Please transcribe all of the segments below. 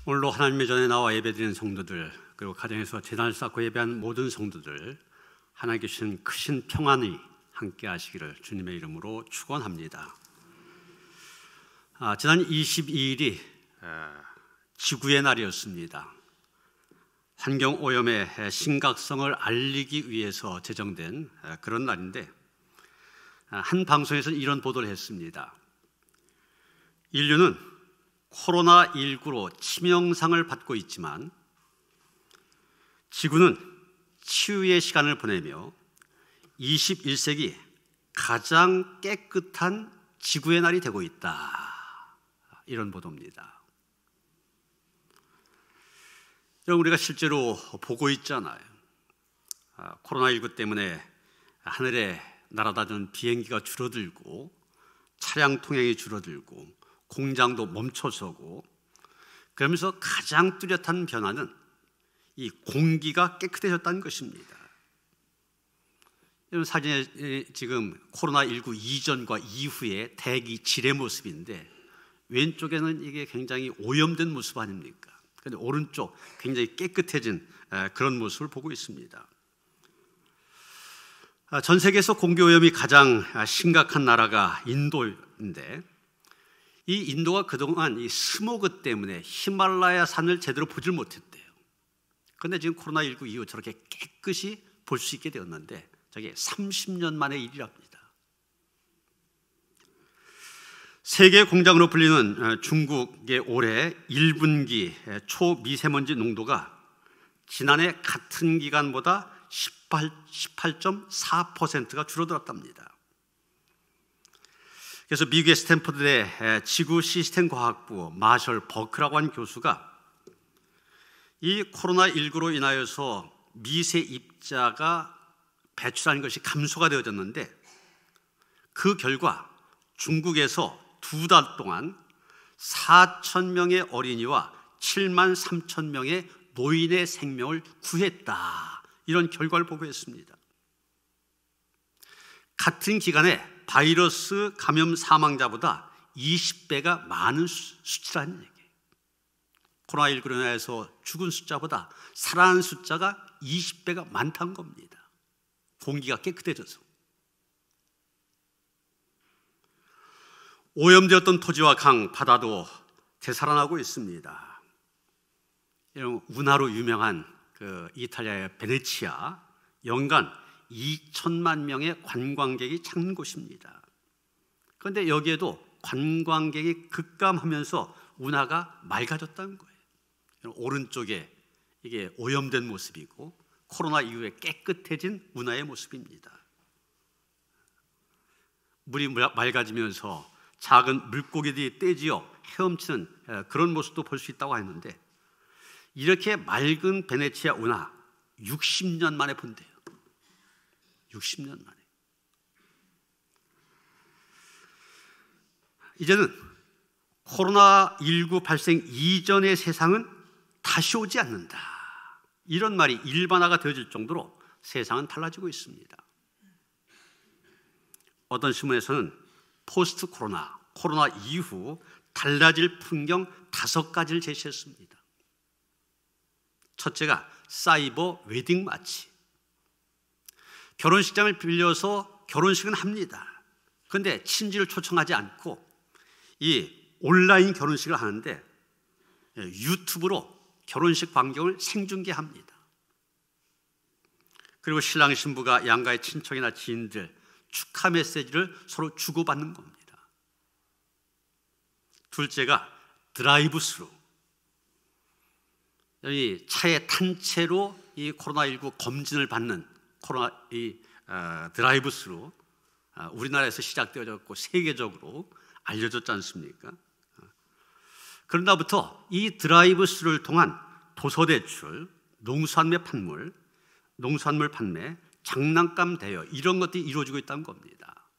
오늘로 하나님의 전에 나와 예배드리는 성도들, 그리고 가정에서 제단을 쌓고 예배하는 모든 성도들, 하나님께 주신 크신 평안이 함께 하시기를 주님의 이름으로 축원합니다. 지난 22일이 지구의 날이었습니다. 환경오염의 심각성을 알리기 위해서 제정된 그런 날인데, 한 방송에서 이런 보도를 했습니다. 인류는 코로나19로 치명상을 받고 있지만 지구는 치유의 시간을 보내며 21세기 가장 깨끗한 지구의 날이 되고 있다. 이런 보도입니다. 여러분, 우리가 실제로 보고 있잖아요. 코로나19 때문에 하늘에 날아다니는 비행기가 줄어들고 차량 통행이 줄어들고 공장도 멈춰서고, 그러면서 가장 뚜렷한 변화는 이 공기가 깨끗해졌다는 것입니다. 이런 사진에 지금 코로나19 이전과 이후의 대기 질의 모습인데, 왼쪽에는 이게 굉장히 오염된 모습 아닙니까? 그런데 오른쪽 굉장히 깨끗해진 그런 모습을 보고 있습니다. 전 세계에서 공기 오염이 가장 심각한 나라가 인도인데, 이 인도가 그동안 이 스모그 때문에 히말라야 산을 제대로 보질 못했대요. 그런데 지금 코로나19 이후 저렇게 깨끗이 볼 수 있게 되었는데, 저게 30년 만의 일이랍니다. 세계 공장으로 불리는 중국의 올해 1분기 초미세먼지 농도가 지난해 같은 기간보다 18.4%가 줄어들었답니다. 그래서 미국의 스탠퍼드대 지구 시스템 과학부 마셜 버크라고 하는 교수가 이 코로나19로 인하여서 미세 입자가 배출하는 것이 감소가 되어졌는데, 그 결과 중국에서 2달 동안 4,000명의 어린이와 7만 3천 명의 노인의 생명을 구했다. 이런 결과를 보고했습니다. 같은 기간에 바이러스 감염 사망자보다 20배가 많은 수치라는 얘기예요. 코로나19로 인해서 죽은 숫자보다 살아난 숫자가 20배가 많다는 겁니다. 공기가 깨끗해져서. 오염되었던 토지와 강, 바다도 되살아나고 있습니다. 이런 운하로 유명한 이탈리아의 베네치아, 연간 2천만 명의 관광객이 찾는 곳입니다. 그런데 여기에도 관광객이 급감하면서 운하가 맑아졌다는 거예요. 오른쪽에 이게 오염된 모습이고, 코로나 이후에 깨끗해진 운하의 모습입니다. 물이 맑아지면서 작은 물고기들이 떼지어 헤엄치는 그런 모습도 볼 수 있다고 했는데, 이렇게 맑은 베네치아 운하 60년 만에 본대요. 60년 만에. 이제는 코로나19 발생 이전의 세상은 다시 오지 않는다. 이런 말이 일반화가 되어질 정도로 세상은 달라지고 있습니다. 어떤 신문에서는 포스트 코로나, 코로나 이후 달라질 풍경 5가지를 제시했습니다. 첫째가 사이버 웨딩 마치. 결혼식장을 빌려서 결혼식은 합니다. 그런데 친지를 초청하지 않고 이 온라인 결혼식을 하는데, 유튜브로 결혼식 광경을 생중계합니다. 그리고 신랑 신부가 양가의 친척이나 지인들 축하 메시지를 서로 주고받는 겁니다. 둘째가 드라이브 스루. 이 차에 탄 채로 이 코로나19 검진을 받는 드라이브 스루, 우리나라에서 시작되어졌고 세계적으로 알려졌지 않습니까? 그런다부터 이 드라이브 스루를 통한 도서대출, 농산물 판매, 장난감 대여, 이런 것들이 이루어지고 있다는 겁니다.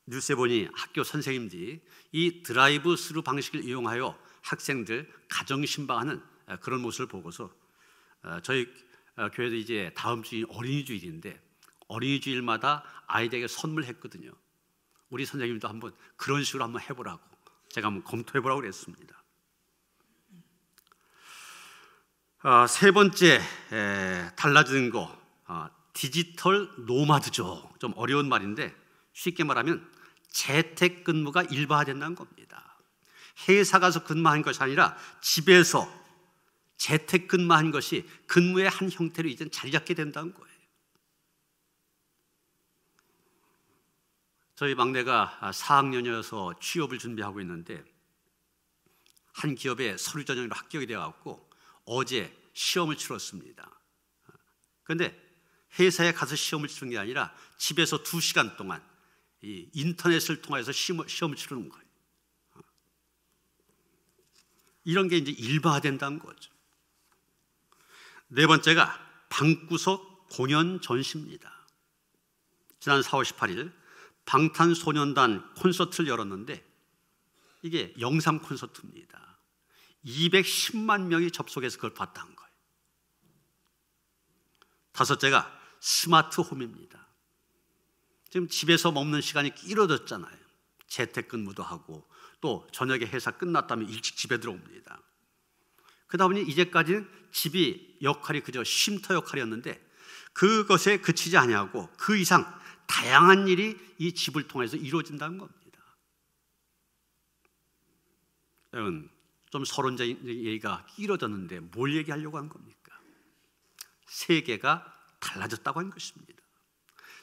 뉴스에 보니 학교 선생님들이 이 드라이브 스루 방식을 이용하여 학생들 가정 신방하는 그런 모습을 보고서, 저희 교회도 이제 다음 주인 어린이주일인데, 어린이주일마다 아이들에게 선물했거든요. 우리 선생님도 한번 그런 식으로 한번 해보라고, 제가 한번 검토해보라고 그랬습니다. 세 번째 달라지는 거, 디지털 노마드죠. 좀 어려운 말인데 쉽게 말하면 재택근무가 일반화된다는 겁니다. 회사 가서 근무한 것이 아니라 집에서 재택근무한 것이 근무의 한 형태로 이제 자리 잡게 된다는 거예요. 저희 막내가 4학년이어서 취업을 준비하고 있는데 한 기업에 서류 전형으로 합격이 되어갖고 어제 시험을 치렀습니다. 그런데 회사에 가서 시험을 치는 게 아니라 집에서 2시간 동안 이 인터넷을 통해서 시험을 치르는 거예요. 이런 게 이제 일반화된다는 거죠. 네 번째가 방구석 공연 전시입니다. 지난 4월 18일 방탄소년단 콘서트를 열었는데 이게 영상 콘서트입니다. 210만 명이 접속해서 그걸 봤다는 거예요. 다섯째가 스마트홈입니다. 지금 집에서 먹는 시간이 길어졌잖아요. 재택근무도 하고 또 저녁에 회사 끝났다면 일찍 집에 들어옵니다. 그러다 보니 이제까지는 집이 역할이 그저 쉼터 역할이었는데 그것에 그치지 아니하고 그 이상 다양한 일이 이 집을 통해서 이루어진다는 겁니다. 여러분, 좀 서론적인 얘기가 길어졌는데 뭘 얘기하려고 한 겁니까? 세계가 달라졌다고 한 것입니다.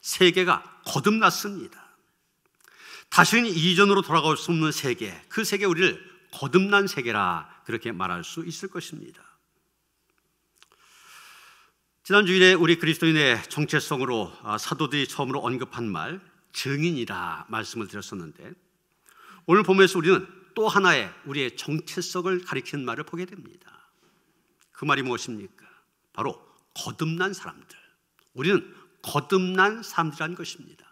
세계가 거듭났습니다. 다시는 이전으로 돌아갈 수 없는 세계, 그 세계 우리를 거듭난 세계라 그렇게 말할 수 있을 것입니다. 지난 주일에 우리 그리스도인의 정체성으로 사도들이 처음으로 언급한 말 증인이라 말씀을 드렸었는데 오늘 본문에서 우리는 또 하나의 우리의 정체성을 가리키는 말을 보게 됩니다. 그 말이 무엇입니까? 바로 거듭난 사람들. 우리는 거듭난 사람들이라는 것입니다.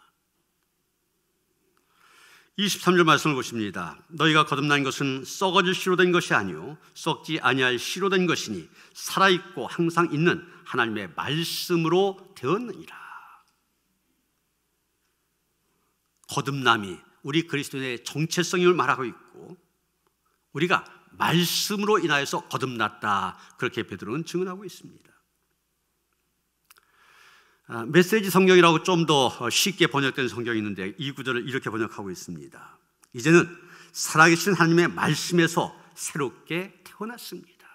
23절 말씀을 보십니다. 너희가 거듭난 것은 썩어질 씨로 된 것이 아니요 썩지 아니할 씨로 된 것이니 살아있고 항상 있는 하나님의 말씀으로 되었느니라. 거듭남이 우리 그리스도인의 정체성임을 말하고 있고 우리가 말씀으로 인하여서 거듭났다, 그렇게 베드로는 증언하고 있습니다. 메시지 성경이라고 좀 더 쉽게 번역된 성경이 있는데 이 구절을 이렇게 번역하고 있습니다. 이제는 살아계신 하나님의 말씀에서 새롭게 태어났습니다.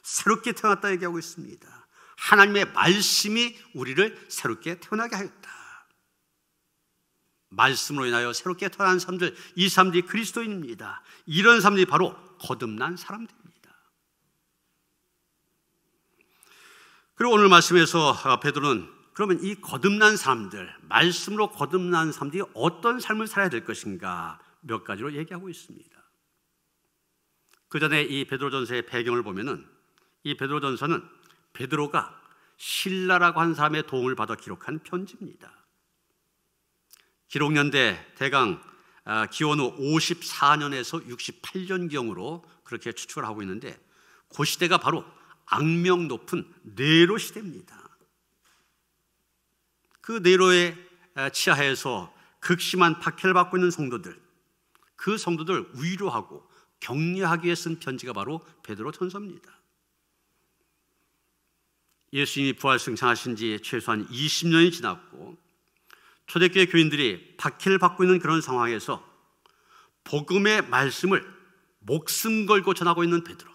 새롭게 태어났다 얘기하고 있습니다. 하나님의 말씀이 우리를 새롭게 태어나게 하였다. 말씀으로 인하여 새롭게 태어난 사람들, 이 사람들이 그리스도인입니다. 이런 사람들이 바로 거듭난 사람들입니다. 그리고 오늘 말씀에서 베드로는 그러면 이 거듭난 사람들, 말씀으로 거듭난 사람들이 어떤 삶을 살아야 될 것인가 몇 가지로 얘기하고 있습니다. 그 전에 이 베드로전서의 배경을 보면은 이 베드로전서는 베드로가 실라라고 한 사람의 도움을 받아 기록한 편지입니다. 기록연대 대강 기원후 54년에서 68년경으로 그렇게 추측을 하고 있는데 그 시대가 바로 악명 높은 네로 시대입니다. 그 네로의 치하에서 극심한 박해를 받고 있는 성도들, 그 성도들 위로하고 격려하기 위해 쓴 편지가 바로 베드로 전서입니다. 예수님이 부활 승천하신 지 최소한 20년이 지났고 초대교회 교인들이 박해를 받고 있는 그런 상황에서 복음의 말씀을 목숨 걸고 전하고 있는 베드로,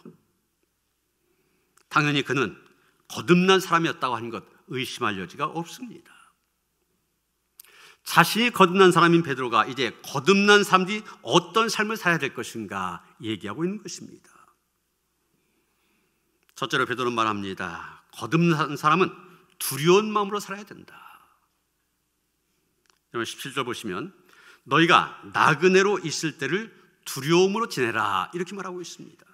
당연히 그는 거듭난 사람이었다고 하는 것 의심할 여지가 없습니다. 자신이 거듭난 사람인 베드로가 이제 거듭난 사람들이 어떤 삶을 살아야 될 것인가 얘기하고 있는 것입니다. 첫째로 베드로는 말합니다. 거듭난 사람은 두려운 마음으로 살아야 된다. 여러분 17절 보시면 너희가 나그네로 있을 때를 두려움으로 지내라, 이렇게 말하고 있습니다.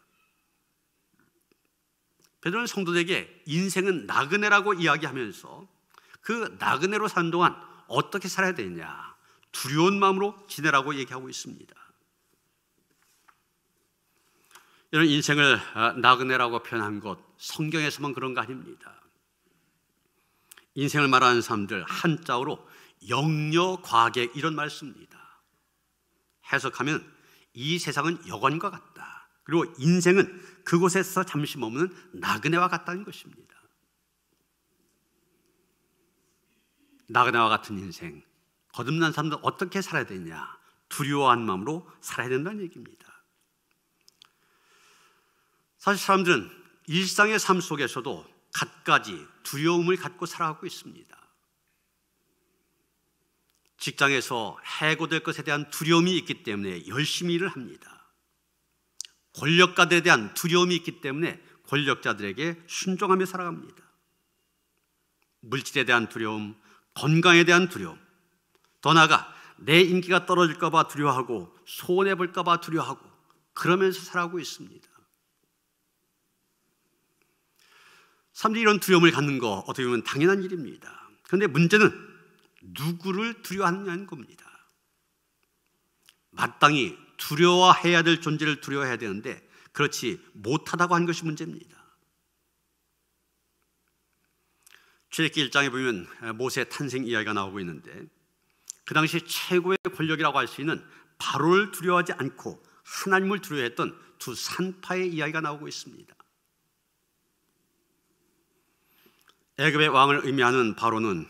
베드로는 성도들에게 인생은 나그네라고 이야기하면서 그 나그네로 사는 동안 어떻게 살아야 되느냐, 두려운 마음으로 지내라고 얘기하고 있습니다. 이런 인생을 나그네라고 표현한 것 성경에서만 그런 거 아닙니다. 인생을 말하는 사람들 한자어로 영여과객 이런 말 씁니다. 해석하면 이 세상은 여관과 같다, 그리고 인생은 그곳에서 잠시 머무는 나그네와 같다는 것입니다. 나그네와 같은 인생, 거듭난 삶도 어떻게 살아야 되냐? 두려워한 마음으로 살아야 된다는 얘기입니다. 사실 사람들은 일상의 삶 속에서도 갖가지 두려움을 갖고 살아가고 있습니다. 직장에서 해고될 것에 대한 두려움이 있기 때문에 열심히 일을 합니다. 권력가들에 대한 두려움이 있기 때문에 권력자들에게 순종하며 살아갑니다. 물질에 대한 두려움, 건강에 대한 두려움, 더 나아가 내 인기가 떨어질까 봐 두려워하고 손해볼까 봐 두려워하고 그러면서 살아가고 있습니다. 사람들이 이런 두려움을 갖는 거 어떻게 보면 당연한 일입니다. 그런데 문제는 누구를 두려워하느냐는 겁니다. 마땅히 두려워해야 될 존재를 두려워해야 되는데 그렇지 못하다고 한 것이 문제입니다. 출애굽기 1장에 보면 모세 탄생 이야기가 나오고 있는데 그 당시 최고의 권력이라고 할 수 있는 바로를 두려워하지 않고 하나님을 두려워했던 두 산파의 이야기가 나오고 있습니다. 애굽의 왕을 의미하는 바로는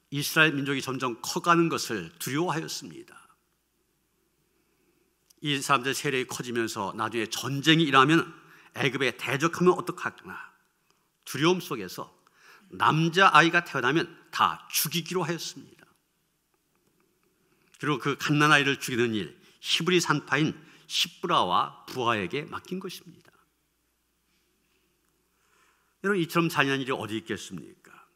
이스라엘 민족이 점점 커가는 것을 두려워하였습니다. 이 사람들 세력이 커지면서 나중에 전쟁이 일어나면 애굽에 대적하면 어떡하나 두려움 속에서 남자아이가 태어나면 다 죽이기로 하였습니다. 그리고 그 갓난아이를 죽이는 일, 히브리 산파인 시브라와 부하에게 맡긴 것입니다. 여러분, 이처럼 잔인한 일이 어디 있겠습니까?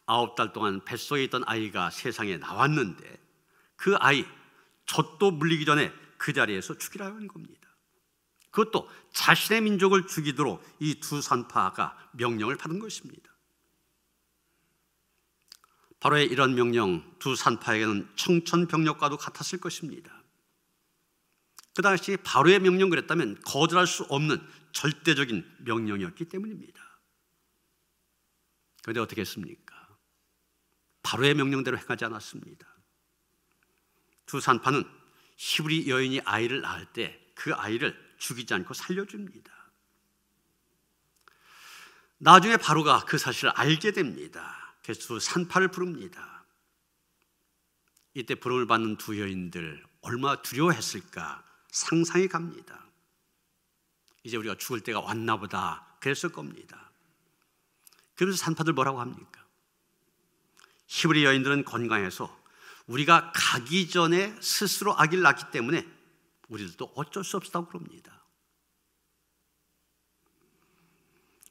9달 동안 뱃속에 있던 아이가 세상에 나왔는데 그 아이 젖도 물리기 전에 그 자리에서 죽이라는 겁니다. 그것도 자신의 민족을 죽이도록 이 두 산파가 명령을 받은 것입니다. 바로의 이런 명령, 두 산파에게는 청천벽력과도 같았을 것입니다. 그 당시 바로의 명령 그랬다면 거절할 수 없는 절대적인 명령이었기 때문입니다. 그런데 어떻게 했습니까? 바로의 명령대로 행하지 않았습니다. 두 산파는 히브리 여인이 아이를 낳을 때 그 아이를 죽이지 않고 살려줍니다. 나중에 바로가 그 사실을 알게 됩니다. 그래서 두 산파를 부릅니다. 이때 부름을 받는 두 여인들 얼마나 두려워했을까 상상이 갑니다. 이제 우리가 죽을 때가 왔나 보다 그랬을 겁니다. 그러면서 산파들 뭐라고 합니까? 히브리 여인들은 건강해서 우리가 가기 전에 스스로 아기를 낳기 때문에 우리들도 어쩔 수 없다고 그럽니다.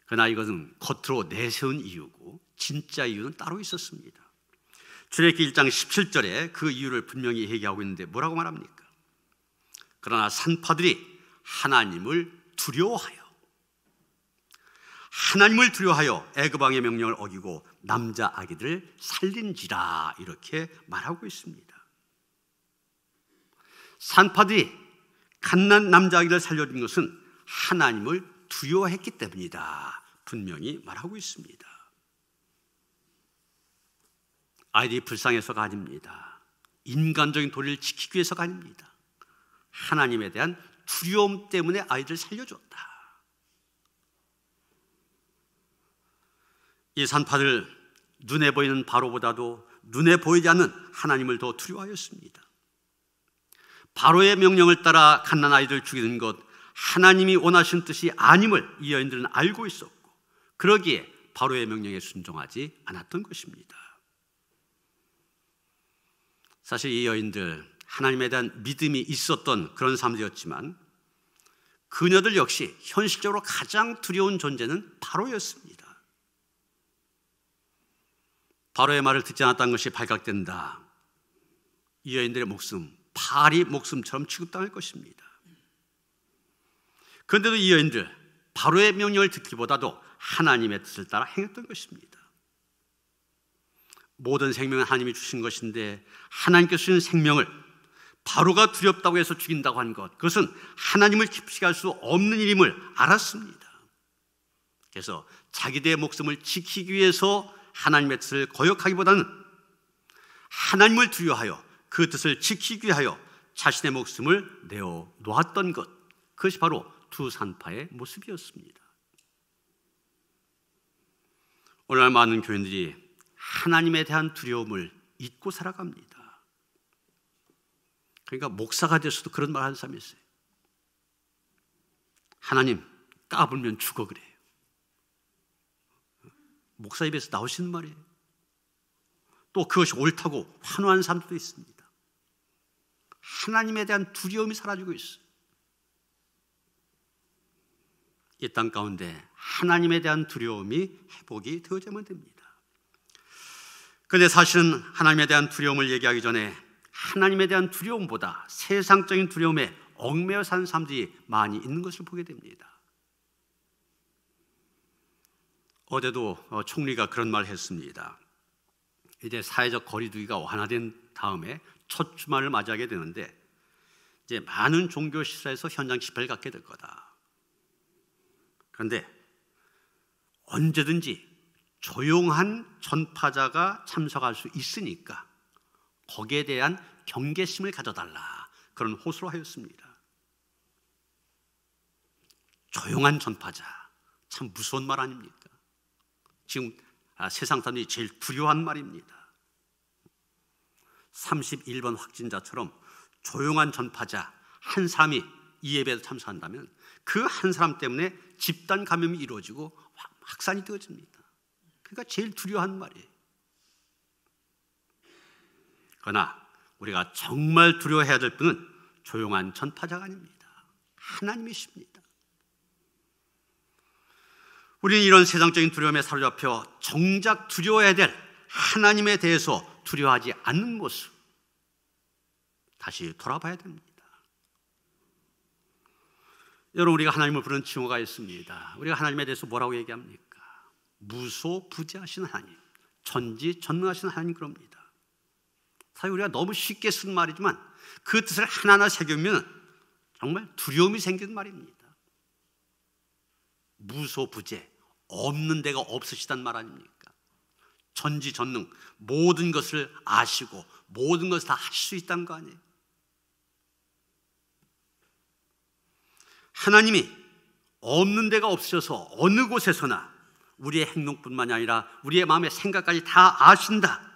그러나 이것은 겉으로 내세운 이유고 진짜 이유는 따로 있었습니다. 출애굽기 1장 17절에 그 이유를 분명히 얘기하고 있는데 뭐라고 말합니까? 그러나 산파들이 하나님을 두려워하여 애굽 왕의 명령을 어기고 남자 아기들을 살린지라 이렇게 말하고 있습니다. 산파들이 갓난 남자 아기를 살려준 것은 하나님을 두려워했기 때문이다 분명히 말하고 있습니다. 아이들이 불쌍해서가 아닙니다. 인간적인 도리를 지키기 위해서가 아닙니다. 하나님에 대한 두려움 때문에 아이들을 살려줬다. 이 산파들 눈에 보이는 바로보다도 눈에 보이지 않는 하나님을 더 두려워하였습니다. 바로의 명령을 따라 갓난 아이들을 죽이는 것 하나님이 원하신 뜻이 아님을 이 여인들은 알고 있었고 그러기에 바로의 명령에 순종하지 않았던 것입니다. 사실 이 여인들 하나님에 대한 믿음이 있었던 그런 사람들이었지만 그녀들 역시 현실적으로 가장 두려운 존재는 바로였습니다. 바로의 말을 듣지 않았다는 것이 발각된다. 이 여인들의 목숨, 파리 목숨처럼 취급당할 것입니다. 그런데도 이 여인들 바로의 명령을 듣기보다도 하나님의 뜻을 따라 행했던 것입니다. 모든 생명은 하나님이 주신 것인데 하나님께서 주신 생명을 바로가 두렵다고 해서 죽인다고 한 것, 그것은 하나님을 기쁘시게 할 수 없는 일임을 알았습니다. 그래서 자기들의 목숨을 지키기 위해서 하나님의 뜻을 거역하기보다는 하나님을 두려워하여 그 뜻을 지키기 위하여 자신의 목숨을 내어 놓았던 것, 그것이 바로 두 산파의 모습이었습니다. 오늘날 많은 교인들이 하나님에 대한 두려움을 잊고 살아갑니다. 그러니까 목사가 돼서도 그런 말 하는 사람이 있어요. 하나님 까불면 죽어 그래요. 목사 입에서 나오시는 말이에요. 또 그것이 옳다고 환호하는 사람들도 있습니다. 하나님에 대한 두려움이 사라지고 있어요. 이 땅 가운데 하나님에 대한 두려움이 회복이 되어야만 됩니다. 그런데 사실은 하나님에 대한 두려움을 얘기하기 전에 하나님에 대한 두려움보다 세상적인 두려움에 얽매여 사는 사람들이 많이 있는 것을 보게 됩니다. 어제도 총리가 그런 말을 했습니다. 이제 사회적 거리두기가 완화된 다음에 첫 주말을 맞이하게 되는데 이제 많은 종교 시설에서 현장 집회를 갖게 될 거다. 그런데 언제든지 조용한 전파자가 참석할 수 있으니까 거기에 대한 경계심을 가져달라, 그런 호소를 하였습니다. 조용한 전파자, 참 무서운 말 아닙니까? 지금 세상 사람들이 제일 두려워한 말입니다. 31번 확진자처럼 조용한 전파자 한 사람이 이 예배에 참석한다면 그 한 사람 때문에 집단 감염이 이루어지고 확산이 되어집니다. 그러니까 제일 두려워한 말이에요. 그러나 우리가 정말 두려워해야 될 분은 조용한 전파자가 아닙니다. 하나님이십니다. 우리는 이런 세상적인 두려움에 사로잡혀 정작 두려워해야 될 하나님에 대해서 두려워하지 않는 모습, 다시 돌아봐야 됩니다. 여러분, 우리가 하나님을 부르는 칭호가 있습니다. 우리가 하나님에 대해서 뭐라고 얘기합니까? 무소부재하신 하나님, 전지전능하신 하나님, 그럽니다. 사실 우리가 너무 쉽게 쓴 말이지만 그 뜻을 하나하나 새기면 정말 두려움이 생기는 말입니다. 무소부재, 없는 데가 없으시단 말 아닙니까? 전지전능, 모든 것을 아시고 모든 것을 다 하실 수 있다는 거 아니에요? 하나님이 없는 데가 없으셔서 어느 곳에서나 우리의 행동뿐만이 아니라 우리의 마음의 생각까지 다 아신다.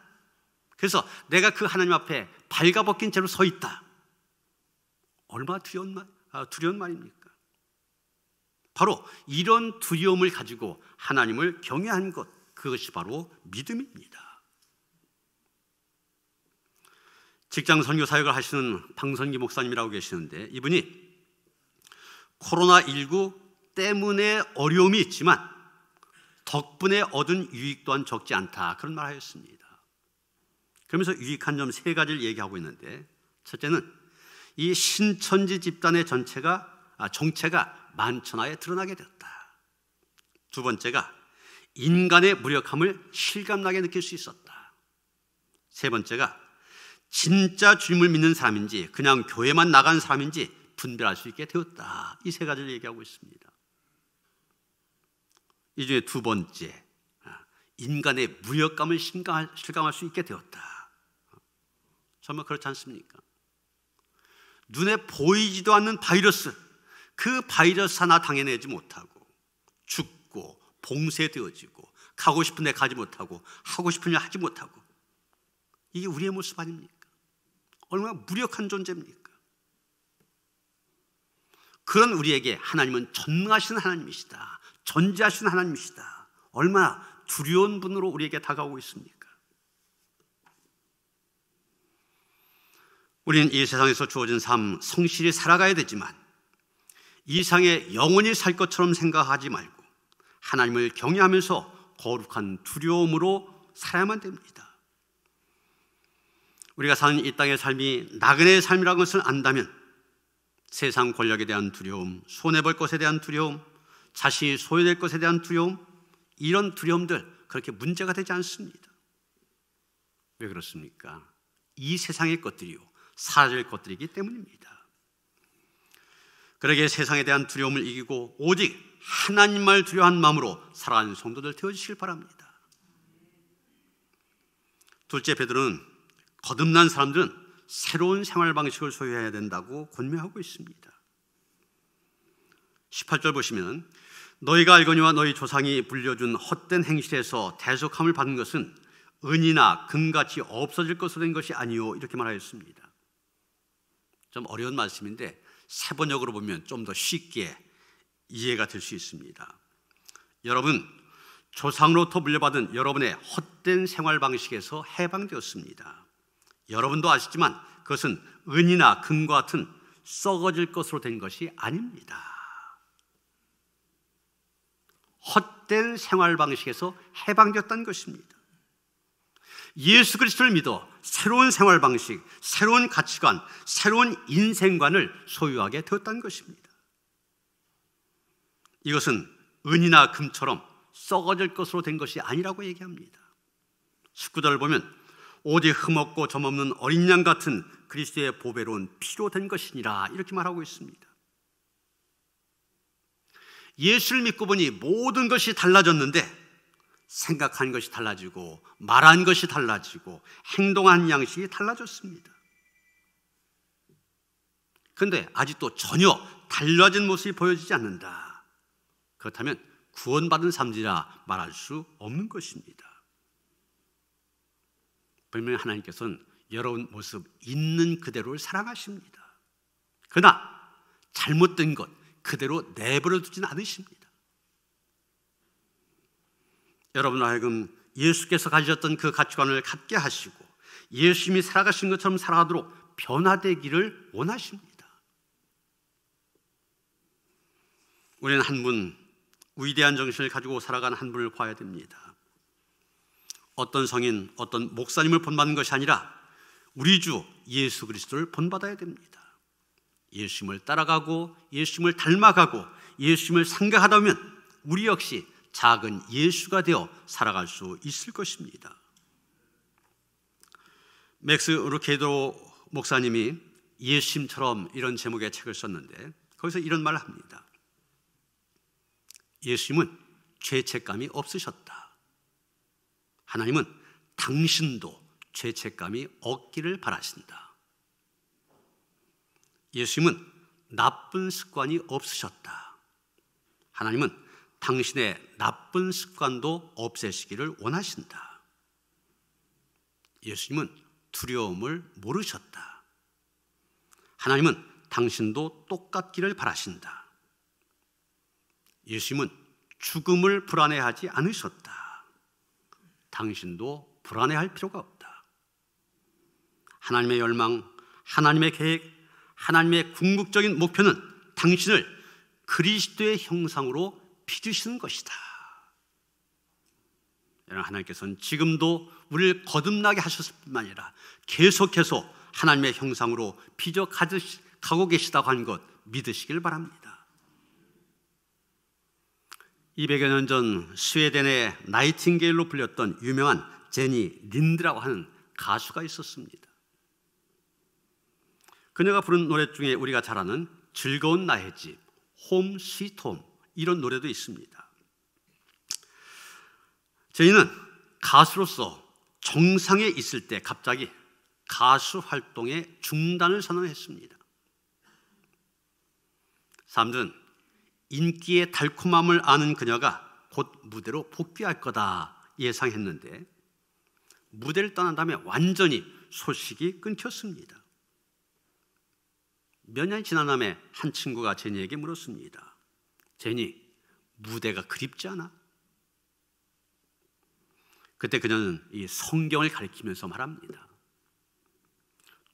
그래서 내가 그 하나님 앞에 발가벗긴 채로 서 있다. 얼마나 두려운 말입니까? 바로 이런 두려움을 가지고 하나님을 경외한 것, 그것이 바로 믿음입니다. 직장 선교 사역을 하시는 방선기 목사님이라고 계시는데, 이분이 코로나19 때문에 어려움이 있지만 덕분에 얻은 유익 또한 적지 않다, 그런 말을 하였습니다. 그러면서 유익한 점 3가지를 얘기하고 있는데, 첫째는 이 신천지 집단의 정체가 만천하에 드러나게 되었다. 두 번째가 인간의 무력함을 실감나게 느낄 수 있었다. 세 번째가 진짜 주님을 믿는 사람인지 그냥 교회만 나간 사람인지 분별할 수 있게 되었다. 이 3가지를 얘기하고 있습니다. 이 중에 두 번째, 인간의 무력감을 실감할 수 있게 되었다. 정말 그렇지 않습니까? 눈에 보이지도 않는 바이러스, 그 바이러스 하나 당해내지 못하고 죽고 봉쇄되어지고 가고 싶은 데 가지 못하고 하고 싶은 일 하지 못하고, 이게 우리의 모습 아닙니까? 얼마나 무력한 존재입니까? 그런 우리에게 하나님은 전능하신 하나님이시다, 전지하신 하나님이시다. 얼마나 두려운 분으로 우리에게 다가오고 있습니까? 우리는 이 세상에서 주어진 삶 성실히 살아가야 되지만 이 세상에 영원히 살 것처럼 생각하지 말고 하나님을 경외하면서 거룩한 두려움으로 살아야만 됩니다. 우리가 사는 이 땅의 삶이 나그네의 삶이라는 것을 안다면 세상 권력에 대한 두려움, 손해볼 것에 대한 두려움, 자신이 소외될 것에 대한 두려움, 이런 두려움들 그렇게 문제가 되지 않습니다. 왜 그렇습니까? 이 세상의 것들이요, 사라질 것들이기 때문입니다. 그러기에 세상에 대한 두려움을 이기고 오직 하나님만 두려워한 마음으로 살아가는 성도들 되어주시길 바랍니다. 둘째, 베드로는 거듭난 사람들은 새로운 생활 방식을 소유해야 된다고 권면하고 있습니다. 18절 보시면 너희가 알거니와 너희 조상이 불려준 헛된 행실에서 대속함을 받는 것은 은이나 금같이 없어질 것으로 된 것이 아니요 이렇게 말하였습니다. 좀 어려운 말씀인데 세번역으로 보면 좀 더 쉽게 이해가 될 수 있습니다. 여러분, 조상으로부터 물려받은 여러분의 헛된 생활 방식에서 해방되었습니다. 여러분도 아시지만 그것은 은이나 금과 같은 썩어질 것으로 된 것이 아닙니다. 헛된 생활 방식에서 해방되었다는 것입니다. 예수 그리스도를 믿어 새로운 생활 방식, 새로운 가치관, 새로운 인생관을 소유하게 되었다는 것입니다. 이것은 은이나 금처럼 썩어질 것으로 된 것이 아니라고 얘기합니다. 19절을 보면 오직 흠없고 점없는 어린 양 같은 그리스도의 보배로운 피로 된 것이니라 이렇게 말하고 있습니다. 예수를 믿고 보니 모든 것이 달라졌는데 생각한 것이 달라지고 말한 것이 달라지고 행동한 양식이 달라졌습니다. 그런데 아직도 전혀 달라진 모습이 보여지지 않는다. 그렇다면 구원받은 삶이라 말할 수 없는 것입니다. 분명히 하나님께서는 여러분 모습 있는 그대로를 사랑하십니다. 그러나 잘못된 것 그대로 내버려 두지는 않으십니다. 여러분을 하여금 예수께서 가지셨던 그 가치관을 갖게 하시고 예수님이 살아가신 것처럼 살아가도록 변화되기를 원하십니다. 우리는 한 분, 위대한 정신을 가지고 살아가는 한 분을 봐야 됩니다. 어떤 성인, 어떤 목사님을 본받는 것이 아니라 우리 주 예수 그리스도를 본받아야 됩니다. 예수님을 따라가고 예수님을 닮아가고 예수님을 생각하다 보면 우리 역시 작은 예수가 되어 살아갈 수 있을 것입니다. 맥스 루케도 목사님이 예수님처럼 이런 제목의 책을 썼는데 거기서 이런 말을 합니다. 예수님은 죄책감이 없으셨다. 하나님은 당신도 죄책감이 없기를 바라신다. 예수님은 나쁜 습관이 없으셨다. 하나님은 당신의 나쁜 습관도 없애시기를 원하신다. 예수님은 두려움을 모르셨다. 하나님은 당신도 똑같기를 바라신다. 예수님은 죽음을 불안해하지 않으셨다. 당신도 불안해할 필요가 없다. 하나님의 열망, 하나님의 계획, 하나님의 궁극적인 목표는 당신을 그리스도의 형상으로 빚으시는 것이다. 여러분, 하나님께서는 지금도 우리를 거듭나게 하셨을 뿐만 아니라 계속해서 하나님의 형상으로 빚어 가고 계시다고 하는 것 믿으시길 바랍니다. 200여 년 전 스웨덴의 나이팅게일로 불렸던 유명한 제니 린드라고 하는 가수가 있었습니다. 그녀가 부른 노래 중에 우리가 잘 아는 즐거운 나의 집, 홈 스위트 홈 이런 노래도 있습니다. 제니는 가수로서 정상에 있을 때 갑자기 가수 활동의 중단을 선언했습니다. 사람들은 인기의 달콤함을 아는 그녀가 곧 무대로 복귀할 거다 예상했는데 무대를 떠난 다음에 완전히 소식이 끊겼습니다. 몇 년이 지난 다음에 한 친구가 제니에게 물었습니다. 제니, 무대가 그립지 않아? 그때 그녀는 이 성경을 가리키면서 말합니다.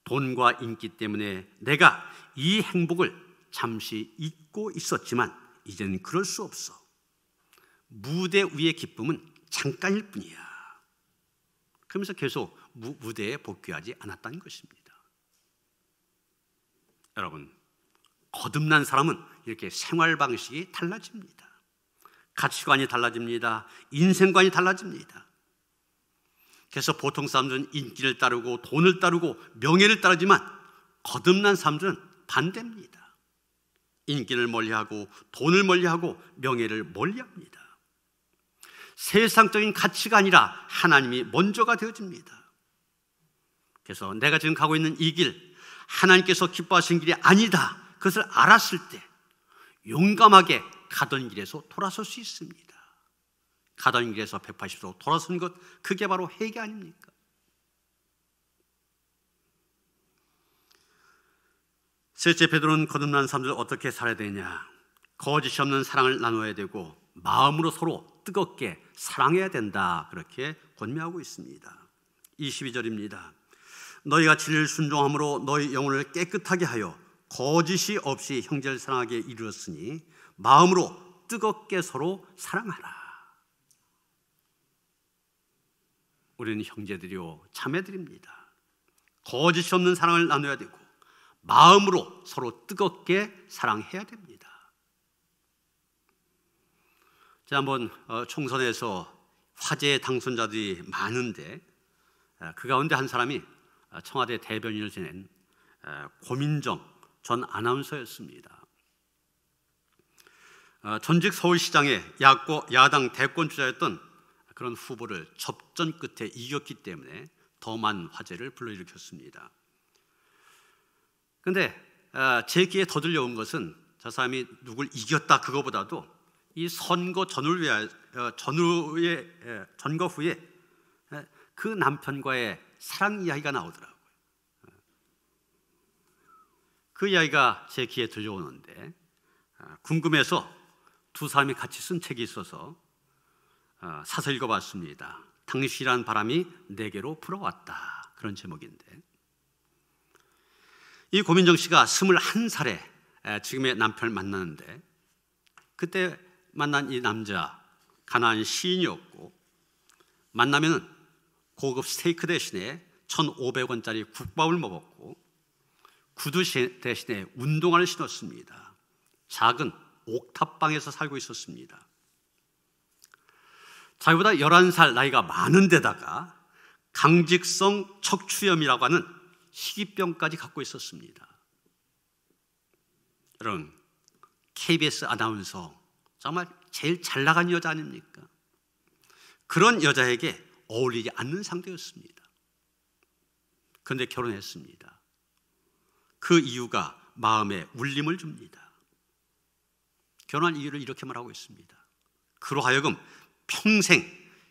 돈과 인기 때문에 내가 이 행복을 잠시 잊고 있었지만 이제는 그럴 수 없어. 무대 위의 기쁨은 잠깐일 뿐이야. 그러면서 계속 무대에 복귀하지 않았다는 것입니다. 여러분, 거듭난 사람은 이렇게 생활 방식이 달라집니다. 가치관이 달라집니다. 인생관이 달라집니다. 그래서 보통 사람들은 인기를 따르고 돈을 따르고 명예를 따르지만 거듭난 사람들은 반대입니다. 인기를 멀리하고 돈을 멀리하고 명예를 멀리합니다. 세상적인 가치가 아니라 하나님이 먼저가 되어집니다. 그래서 내가 지금 가고 있는 이 길, 하나님께서 기뻐하시는 길이 아니다. 그것을 알았을 때 용감하게 가던 길에서 돌아설 수 있습니다. 가던 길에서 180도 돌아선 것, 그게 바로 회개 아닙니까? 셋째, 베드로는 거듭난 사람들 어떻게 살아야 되냐? 거짓이 없는 사랑을 나눠야 되고 마음으로 서로 뜨겁게 사랑해야 된다, 그렇게 권면하고 있습니다. 22절입니다. 너희가 진리를 순종함으로 너희 영혼을 깨끗하게 하여 거짓이 없이 형제를 사랑하게 이르렀으니 마음으로 뜨겁게 서로 사랑하라. 우리는 형제들이요 자매들입니다. 거짓이 없는 사랑을 나눠야 되고 마음으로 서로 뜨겁게 사랑해야 됩니다. 지난번 총선에서 화제의 당선자들이 많은데 그 가운데 한 사람이 청와대 대변인을 지낸 고민정 전 아나운서였습니다. 전직 서울시장의 야당 대권 주자였던 그런 후보를 접전 끝에 이겼기 때문에 더 많은 화제를 불러일으켰습니다. 그런데 제 귀에 더 들려온 것은 저 사람이 누굴 이겼다 그거보다도 이 선거 전거 후에 그 남편과의 사랑 이야기가 나오더라고요. 그 이야기가 제 귀에 들려오는데 궁금해서 두 사람이 같이 쓴 책이 있어서 사서 읽어봤습니다. 당신이란 바람이 내게로 불어왔다, 그런 제목인데, 이 고민정 씨가 21살에 지금의 남편을 만나는데 그때 만난 이 남자 가난한 시인이었고 만나면 고급 스테이크 대신에 1,500원짜리 국밥을 먹었고 구두 대신에 운동화를 신었습니다. 작은 옥탑방에서 살고 있었습니다. 자기보다 11살 나이가 많은 데다가 강직성 척추염이라고 하는 희귀병까지 갖고 있었습니다. 여러분, KBS 아나운서 정말 제일 잘 나간 여자 아닙니까? 그런 여자에게 어울리지 않는 상대였습니다. 그런데 결혼했습니다. 그 이유가 마음에 울림을 줍니다. 결혼한 이유를 이렇게 말하고 있습니다. 그로 하여금 평생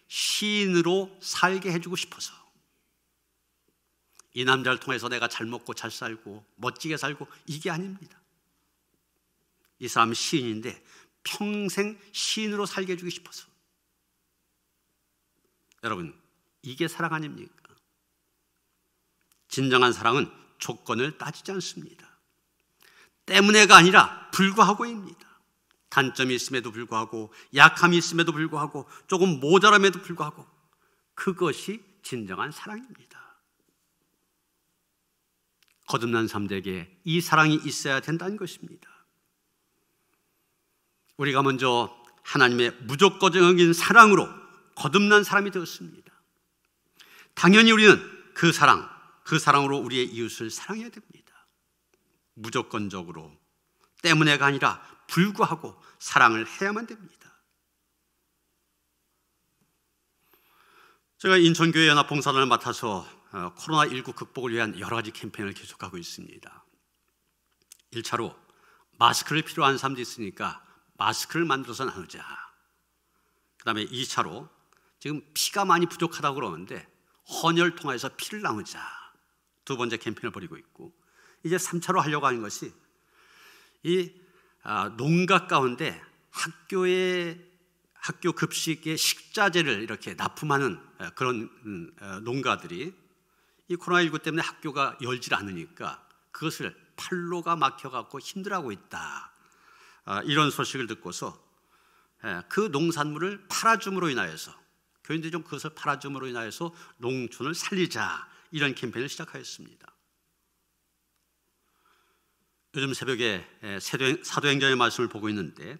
시인으로 살게 해주고 싶어서. 이 남자를 통해서 내가 잘 먹고 잘 살고 멋지게 살고 이게 아닙니다. 이 사람은 시인인데 평생 시인으로 살게 해주고 싶어서. 여러분, 이게 사랑 아닙니까? 진정한 사랑은 조건을 따지지 않습니다. 때문에가 아니라 불구하고입니다. 단점이 있음에도 불구하고 약함이 있음에도 불구하고 조금 모자람에도 불구하고 그것이 진정한 사랑입니다. 거듭난 사람들에게 이 사랑이 있어야 된다는 것입니다. 우리가 먼저 하나님의 무조건적인 사랑으로 거듭난 사람이 되었습니다. 당연히 우리는 그 사랑으로 우리의 이웃을 사랑해야 됩니다. 무조건적으로 때문에가 아니라 불구하고 사랑을 해야만 됩니다. 제가 인천교회 연합봉사단을 맡아서 코로나19 극복을 위한 여러 가지 캠페인을 계속하고 있습니다. 1차로 마스크를 필요한 사람도 있으니까 마스크를 만들어서 나누자. 그 다음에 2차로 지금 피가 많이 부족하다고 그러는데 헌혈을 통해서 피를 나누자. 두 번째 캠페인을 벌이고 있고, 이제 3차로 하려고 하는 것이 이 농가 가운데 학교 급식의 식자재를 이렇게 납품하는 그런 농가들이 이 코로나19 때문에 학교가 열질 않으니까 그것을 판로가 막혀갖고 힘들어하고 있다. 이런 소식을 듣고서 그 농산물을 팔아줌으로 인하여서 교인들이 좀 그것을 팔아줌으로 인하여서 농촌을 살리자, 이런 캠페인을 시작하였습니다. 요즘 새벽에 사도행전의 말씀을 보고 있는데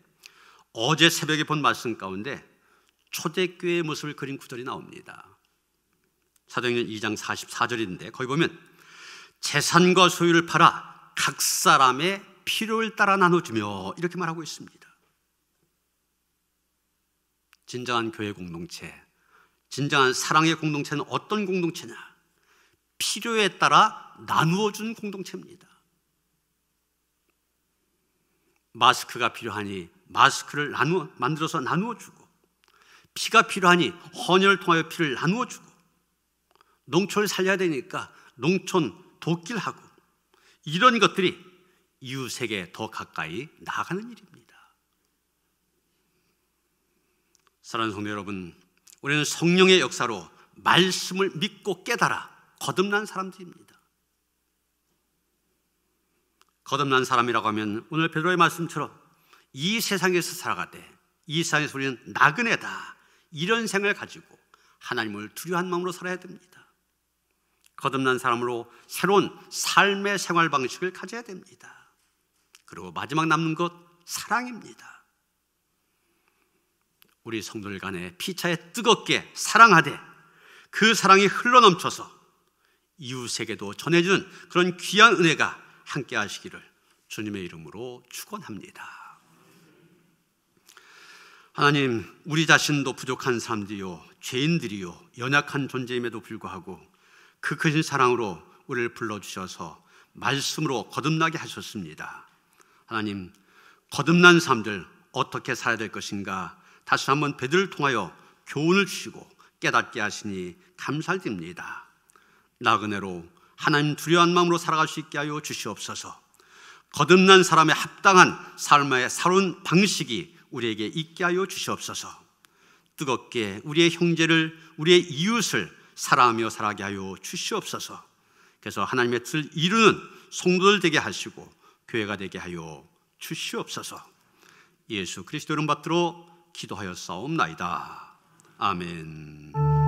어제 새벽에 본 말씀 가운데 초대교회의 모습을 그린 구절이 나옵니다. 사도행전 2장 44절인데 거기 보면 재산과 소유를 팔아 각 사람의 필요를 따라 나눠주며 이렇게 말하고 있습니다. 진정한 교회 공동체, 진정한 사랑의 공동체는 어떤 공동체냐? 필요에 따라 나누어준 공동체입니다. 마스크가 필요하니 마스크를 만들어서 나누어 주고, 피가 필요하니 헌혈을 통하여 피를 나누어 주고, 농촌을 살려야 되니까 농촌 돕기를 하고, 이런 것들이 이웃에게 더 가까이 나아가는 일입니다. 사랑하는 성도 여러분, 우리는 성령의 역사로 말씀을 믿고 깨달아 거듭난 사람들입니다. 거듭난 사람이라고 하면 오늘 베드로의 말씀처럼 이 세상에서 살아가되 이 세상에서 우리는 나그네다, 이런 생각을 가지고 하나님을 두려워한 마음으로 살아야 됩니다. 거듭난 사람으로 새로운 삶의 생활 방식을 가져야 됩니다. 그리고 마지막 남는 것, 사랑입니다. 우리 성도들 간에 피차에 뜨겁게 사랑하되 그 사랑이 흘러넘쳐서 이웃에게도 전해주는 그런 귀한 은혜가 함께 하시기를 주님의 이름으로 축원합니다. 하나님, 우리 자신도 부족한 사람들이요, 죄인들이요, 연약한 존재임에도 불구하고 그 크신 사랑으로 우리를 불러주셔서 말씀으로 거듭나게 하셨습니다. 하나님, 거듭난 사람들 어떻게 살아야 될 것인가 다시 한번 베드로를 통하여 교훈을 주시고 깨닫게 하시니 감사드립니다. 나그네로 하나님 두려워한 마음으로 살아갈 수 있게 하여 주시옵소서. 거듭난 사람의 합당한 삶의 살아온 방식이 우리에게 있게 하여 주시옵소서. 뜨겁게 우리의 형제를, 우리의 이웃을 사랑하며 살아가게 하여 주시옵소서. 그래서 하나님의 뜻을 이루는 성도들 되게 하시고 교회가 되게 하여 주시옵소서. 예수 그리스도 이름 받들어 기도하였사옵나이다. 아멘.